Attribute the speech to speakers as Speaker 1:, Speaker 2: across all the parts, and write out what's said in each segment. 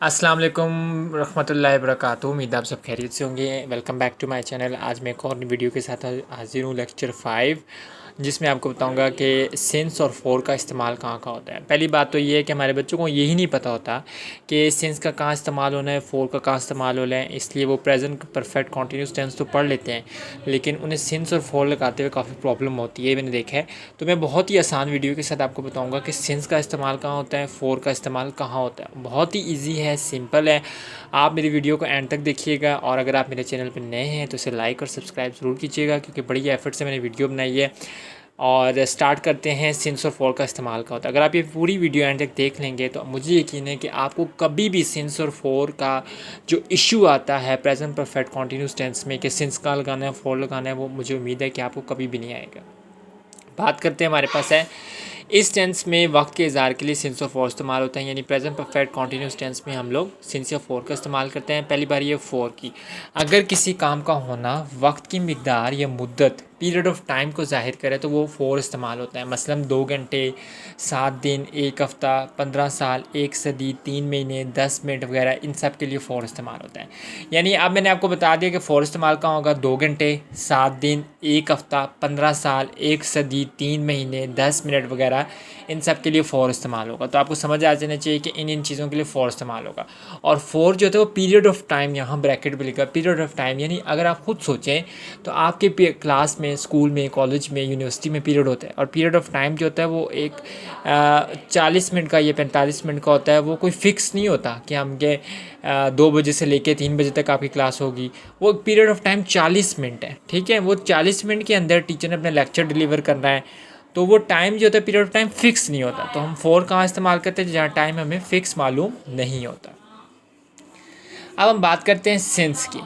Speaker 1: अस्सलाम वालेकुम रहमतुल्लाहि वबरकातुहू। उम्मीद आप सब खैरियत से होंगे। Welcome back to my channel. आज मैं एक और वीडियो के साथ हाजिर हूँ, लेक्चर 5, जिसमें आपको बताऊंगा कि सिंस और फोर का इस्तेमाल कहाँ कहाँ होता है। पहली बात तो ये है कि हमारे बच्चों को यही नहीं पता होता कि सिंस का कहाँ इस्तेमाल होना है, फोर का कहाँ इस्तेमाल होना है। इसलिए वो प्रेजेंट परफेक्ट कॉन्टीन्यूस टेंस तो पढ़ लेते हैं, लेकिन उन्हें सिंस और फोर लगाते हुए काफ़ी प्रॉब्लम होती है, मैंने देखा है। तो मैं बहुत ही आसान वीडियो के साथ आपको बताऊँगा कि सिंस का इस्तेमाल कहाँ होता है, फोर का इस्तेमाल कहाँ होता है। बहुत ही ईजी है, सिंपल है। आप मेरी वीडियो को एंड तक देखिएगा, और अगर आप मेरे चैनल पर नए हैं तो इसे लाइक और सब्सक्राइब ज़रूर कीजिएगा, क्योंकि बड़ी एफर्ट से मैंने वीडियो बनाई है। और स्टार्ट करते हैं सिंस और फोर का इस्तेमाल का होता है। अगर आप ये पूरी वीडियो एंड तक देख लेंगे तो मुझे यकीन है कि आपको कभी भी सिंस और फोर का जो इशू आता है प्रेजेंट परफेक्ट कॉन्टीन्यूस टेंस में कि सिंस का लगाना है, फोर लगाना है, वो मुझे उम्मीद है कि आपको कभी भी नहीं आएगा। बात करते हैं, हमारे पास है इस टेंस में वक्त के इज़हार के लिए सिंस और फोर इस्तेमाल होता है, यानी प्रेजेंट परफेक्ट कॉन्टीन्यूस टेंस में हम लोग सिंस या फोर का इस्तेमाल करते हैं। पहली बार ये फोर की, अगर किसी काम का होना वक्त की मिकदार या मुद्दत पीरियड ऑफ टाइम को जाहिर करे तो वो फोर इस्तेमाल होता है। मसलन 2 घंटे, 7 दिन, 1 हफ़्ता, 15 साल, 1 सदी, 3 महीने, 10 मिनट वगैरह, इन सब के लिए फोर इस्तेमाल होता है। यानी अब मैंने आपको बता दिया कि फोर इस्तेमाल कहाँ होगा। 2 घंटे, 7 दिन, 1 हफ़्ता, 15 साल, 1 सदी, 3 महीने, 10 मिनट वगैरह, इन सब के लिए फोर इस्तेमाल होगा। तो आपको समझ आ जाना चाहिए कि इन चीज़ों के लिए फोर इस्तेमाल होगा। और फोर जो होता है वो पीरियड ऑफ टाइम, यहाँ ब्रैकेट में लिखा पीरियड ऑफ टाइम, यानी अगर आप खुद सोचें तो आपके क्लास में, स्कूल में, कॉलेज में, यूनिवर्सिटी में पीरियड होता है, और पीरियड ऑफ टाइम जो होता है वो एक 40 मिनट का या 45 मिनट का होता है। वो कोई फ़िक्स नहीं होता कि हम के 2 बजे से लेके 3 बजे तक आपकी क्लास होगी। वो पीरियड ऑफ टाइम 40 मिनट है, ठीक है। वो 40 मिनट के अंदर टीचर ने अपना लेक्चर डिलीवर करना है, तो वो टाइम जो होता है पीरियड ऑफ टाइम फिक्स नहीं होता। तो हम फोर कहाँ इस्तेमाल करते हैं, जहाँ टाइम हमें फ़िक्स मालूम नहीं होता। अब हम बात करते हैं सिंस की।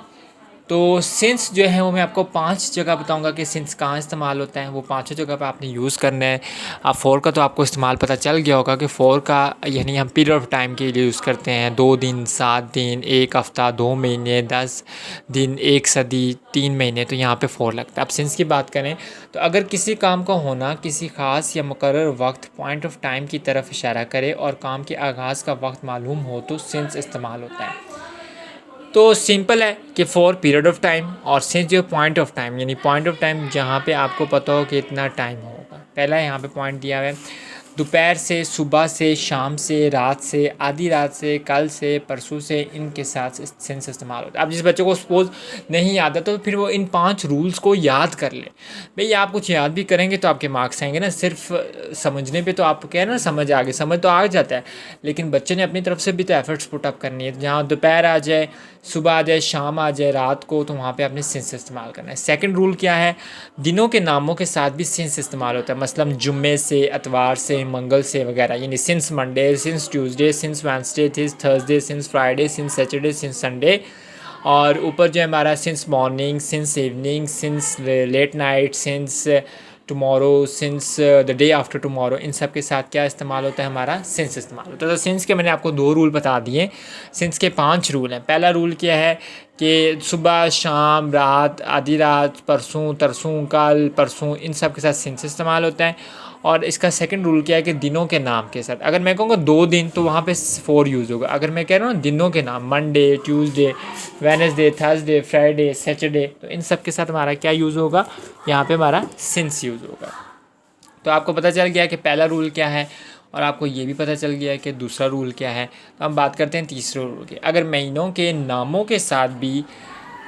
Speaker 1: तो सिंस जो है वो मैं आपको 5 जगह बताऊंगा कि सिंस कहाँ इस्तेमाल होता है। वो पाँचों जगह पे आपने यूज़ करना है। अब फोर का तो आपको इस्तेमाल पता चल गया होगा कि फोर का यानी हम पीरियड ऑफ टाइम के लिए यूज़ करते हैं। 2 दिन, 7 दिन, 1 हफ़्ता, 2 महीने, 10 दिन, 1 सदी, 3 महीने, तो यहाँ पे फोर लगता है। अब सिंस की बात करें तो अगर किसी काम का होना किसी ख़ास या मुकर्रर वक्त पॉइंट ऑफ टाइम की तरफ इशारा करे और काम के आगाज़ का वक्त मालूम हो तो सिंस इस्तेमाल होता है। तो सिंपल है कि फॉर पीरियड ऑफ टाइम, और सिंस जो पॉइंट ऑफ टाइम, यानी पॉइंट ऑफ टाइम जहाँ पे आपको पता हो कि इतना टाइम होगा। पहला यहाँ पे पॉइंट दिया हुआ है, दोपहर से, सुबह से, शाम से, रात से, आधी रात से, कल से, परसों से, इनके साथ सिंस इस्तेमाल होता है। अब जिस बच्चे को सपोज नहीं याद है तो फिर वो इन 5 रूल्स को याद कर ले। भाई आप कुछ याद भी करेंगे तो आपके मार्क्स आएंगे ना, सिर्फ समझने पे तो आप कह रहे ना समझ आ गई, समझ तो आ जाता है, लेकिन बच्चे ने अपनी तरफ से भी तो एफर्ट्स पुट अप करनी है। जहाँ दोपहर आ जाए, सुबह आ जाए, शाम आ जाए, रात को, तो वहाँ पे आपने सिंस इस्तेमाल करना है। सेकंड रूल क्या है, दिनों के नामों के साथ भी सिंस इस्तेमाल होता है। मसलन जुम्मे से, इतवार से, मंगल से वगैरह, यानी since Monday, since Tuesday, since Wednesday, since Thursday, since Friday, since Saturday, since Sunday. और ऊपर जो है हमारा since morning, since evening, since late night, since tomorrow, since the day after tomorrow, इन सब के साथ क्या इस्तेमाल होता है, हमारा सिंस इस्तेमाल होता है। तो सिंस के मैंने आपको 2 रूल बता दिए। सिंस के 5 रूल हैं। पहला रूल क्या है कि सुबह, शाम, रात, आधी रात, परसों, तरसों, कल, परसों, इन सब के साथ सिंस इस्तेमाल होता है। और इसका सेकंड रूल क्या है कि दिनों के नाम के साथ, अगर मैं कहूँगा 2 दिन तो वहाँ पे फोर यूज़ होगा। अगर मैं कह रहा हूँ दिनों के नाम, Monday, Tuesday, Wednesday, Thursday, Friday, Saturday, तो इन सब के साथ हमारा क्या यूज़ होगा, यहाँ पे हमारा सिंस यूज़ होगा। तो आपको पता चल गया कि पहला रूल क्या है, और आपको ये भी पता चल गया कि दूसरा रूल क्या है। तो हम बात करते हैं तीसरे रूल की। अगर महीनों के नामों के साथ भी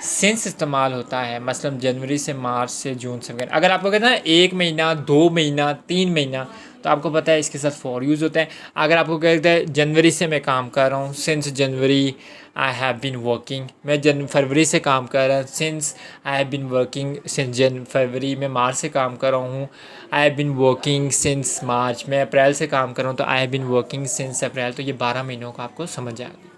Speaker 1: सिंस इस्तेमाल होता है, मसलन जनवरी से, मार्च से, जून से वगैरह, अगर आपको कहते हैं 1 महीना, 2 महीना, 3 महीना, तो आपको पता है इसके साथ फोर यूज़ होता है। अगर आपको कहते हैं जनवरी से मैं काम कर रहा हूँ, since January I have been working, मैं फरवरी से काम कर रहा हूँ, since I have been working since February, मैं मार्च से काम कर रहा हूँ, I have been working since March, मैं अप्रैल से काम कर रहा हूँ तो I have been working since April. तो ये 12 महीनों का आपको समझ आ गया।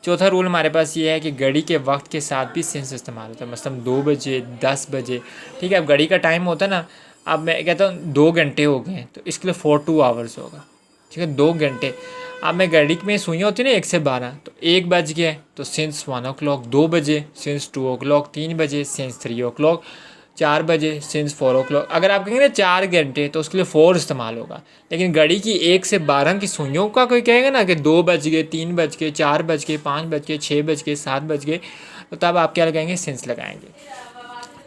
Speaker 1: चौथा रूल हमारे पास ये है कि घड़ी के वक्त के साथ भी सिंस इस्तेमाल होता है। मतलब 2 बजे, 10 बजे, ठीक है। अब घड़ी का टाइम होता है ना, अब मैं कहता हूँ 2 घंटे हो गए तो इसके लिए 42 आवर्स होगा, ठीक है, 2 घंटे। अब मैं घड़ी में सुइयाँ होती है ना 1 से 12, तो 1 बज गया तो सिंस 1 o'clock 2 बजे, सिंस 2 o'clock 3 बजे, सिंस 3 o'clock 4 बजे सिंस 4 o'clock। अगर आप कहेंगे ना 4 घंटे तो उसके लिए 4 इस्तेमाल होगा। लेकिन घड़ी की 1 से 12 की सुइयों का कोई कहेगा ना कि 2 बज गए, 3 बज गए, 4 बज गए, 5 बज गए, 6 बज गए, 7 बज गए, तो तब आप क्या लगाएंगे? सिंस लगाएंगे।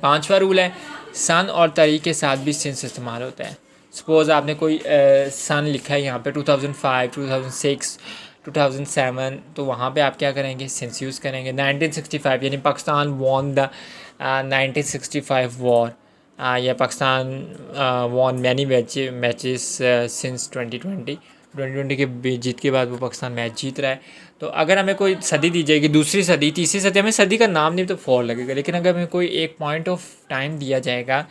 Speaker 1: 5वां रूल है, सन और तारीख के साथ भी सिंस इस्तेमाल होता है। सपोज़ आपने कोई सन लिखा है यहाँ पे 2005, 2006, 2007, तो वहाँ पे आप क्या करेंगे? सिंस यूज़ करेंगे। 1965 यानी पाकिस्तान वॉन द 1965 वॉर, या Pakistan won many matches since 2020 के जीत के बाद वो पाकिस्तान मैच जीत रहा है। तो अगर हमें कोई सदी दी जाएगी, दूसरी सदी, तीसरी सदी, हमें सदी का नाम नहीं तो 4 लगेगा। लेकिन अगर हमें कोई एक पॉइंट ऑफ टाइम दिया जाएगा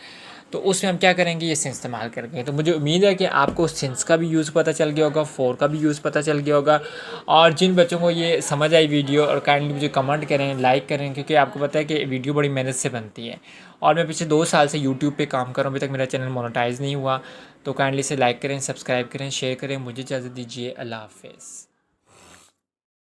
Speaker 1: तो उसमें हम क्या करेंगे? ये सिंस इस्तेमाल करेंगे। तो मुझे उम्मीद है कि आपको सिंस का भी यूज़ पता चल गया होगा, 4 का भी यूज़ पता चल गया होगा। और जिन बच्चों को ये समझ आई वीडियो, और काइंडली मुझे कमेंट करें, लाइक करें, क्योंकि आपको पता है कि वीडियो बड़ी मेहनत से बनती है। और मैं पिछले 2 साल से यूट्यूब पे काम कर रहा हूँ, अभी तक मेरा चैनल मोनेटाइज़ नहीं हुआ। तो काइंडली से लाइक करें, सब्सक्राइब करें, शेयर करें। मुझे इजाज़त दीजिए। अल्लाह हाफ़िज़।